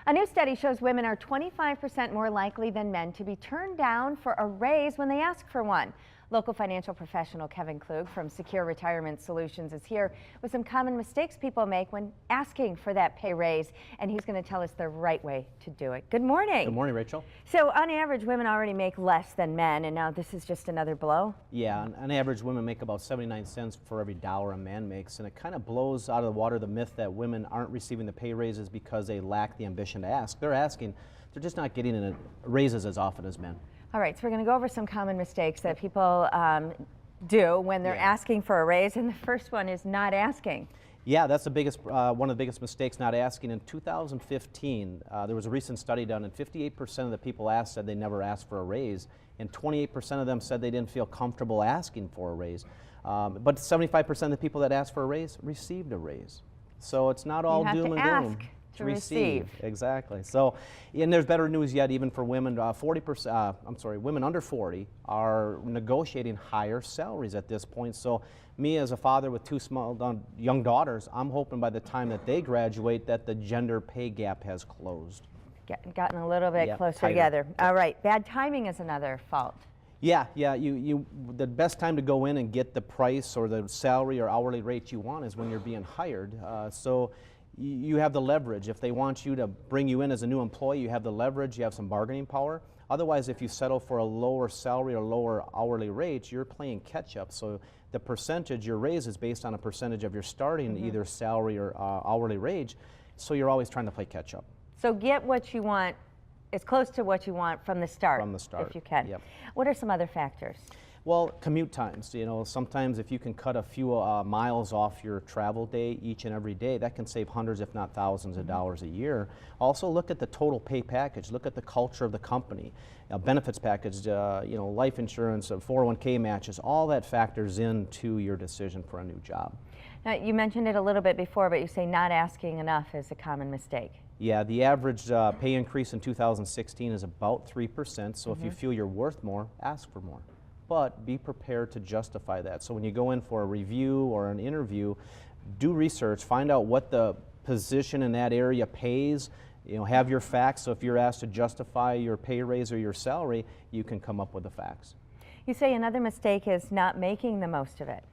A new study shows women are 25% more likely than men to be turned down for a raise when they ask for one. Local financial professional Kevin Klug from Secure Retirement Solutions is here with some common mistakes people make when asking for that pay raise, and he's going to tell us the right way to do it. Good morning. Good morning, Rachel. So on average, women already make less than men, and now this is just another blow? Yeah, on average, women make about 79 cents for every dollar a man makes, and it kind of blows out of the water the myth that women aren't receiving the pay raises because they lack the ambition to ask. They're asking, they're just not getting raises as often as men. All right, so we're going to go over some common mistakes that people do when they're asking for a raise, and the first one is not asking. Yeah, that's the biggest, one of the biggest mistakes, not asking. In 2015, there was a recent study done, and 58% of the people asked said they never asked for a raise, and 28% of them said they didn't feel comfortable asking for a raise. But 75% of the people that asked for a raise received a raise. So it's not all doom and gloom. To receive. Exactly. So, and there's better news yet, even for women. 40%, women under 40 are negotiating higher salaries at this point. So, me as a father with two small young daughters, I'm hoping by the time that they graduate that the gender pay gap has closed. Gotten a little bit closer tighter. Together. All right. Bad timing is another fault. Yeah. The best time to go in and get the price or the salary or hourly rate you want is when you're being hired. So you have the leverage. If they want you to bring you in as a new employee, you have the leverage, you have some bargaining power. Otherwise, if you settle for a lower salary or lower hourly rate, you're playing catch up. So the percentage your raise is based on a percentage of your starting either salary or hourly wage. So you're always trying to play catch up. So get what you want, as close to what you want from the start. From the start, if you can. Yep. What are some other factors? Well, commute times. You know, sometimes if you can cut a few miles off your travel day each and every day, that can save hundreds, if not thousands of dollars a year. Also, look at the total pay package. Look at the culture of the company, benefits package, life insurance, 401k matches. All that factors into your decision for a new job. Now, you mentioned it a little bit before, but you say not asking enough is a common mistake. Yeah, the average pay increase in 2016 is about 3%. So if you feel you're worth more, ask for more. But be prepared to justify that. So when you go in for a review or an interview, do research, find out what the position in that area pays, have your facts. So if you're asked to justify your pay raise or your salary, you can come up with the facts. You say another mistake is not making the most of it.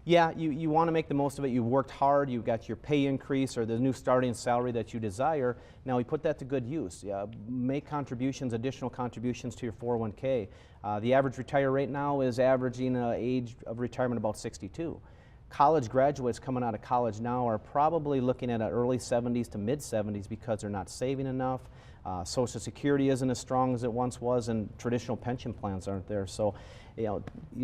Yeah, you want to make the most of it. You worked hard, you got your pay increase or the new starting salary that you desire. Now we put that to good use. Make contributions, additional contributions to your 401k. The average retire rate now is averaging age of retirement about 62. College graduates coming out of college now are probably looking at early 70s to mid 70s because they're not saving enough. Social Security isn't as strong as it once was, and traditional pension plans aren't there. So,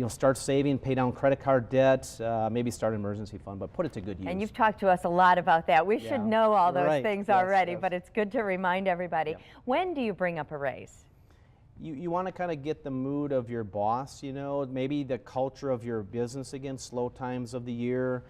start saving, pay down credit card debt, maybe start an emergency fund, but put it to good use. And you've talked to us a lot about that. We should know all those things already, but it's good to remind everybody. When do you bring up a raise? You want to kind of get the mood of your boss, maybe the culture of your business again, slow times of the year.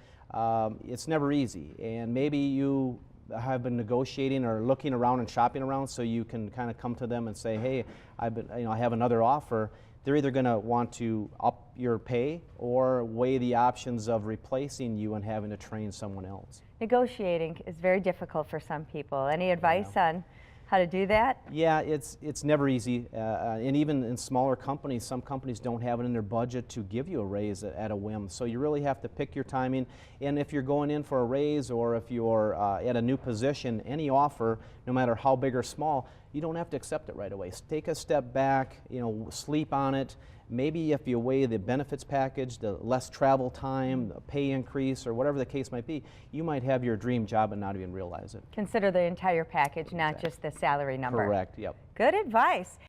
It's never easy, and maybe you have been negotiating or looking around and shopping around, so you can kind of come to them and say, hey, I have another offer. They're either going to want to up your pay or weigh the options of replacing you and having to train someone else. Negotiating is very difficult for some people. Any advice on how to do that? Yeah, it's never easy, and even in smaller companies, some companies don't have it in their budget to give you a raise at a whim. So you really have to pick your timing. And if you're going in for a raise or if you're at a new position, any offer, no matter how big or small, you don't have to accept it right away. Take a step back, sleep on it. Maybe if you weigh the benefits package, the less travel time, the pay increase, or whatever the case might be, you might have your dream job and not even realize it. Consider the entire package, not just the salary number. Correct, yep. Good advice.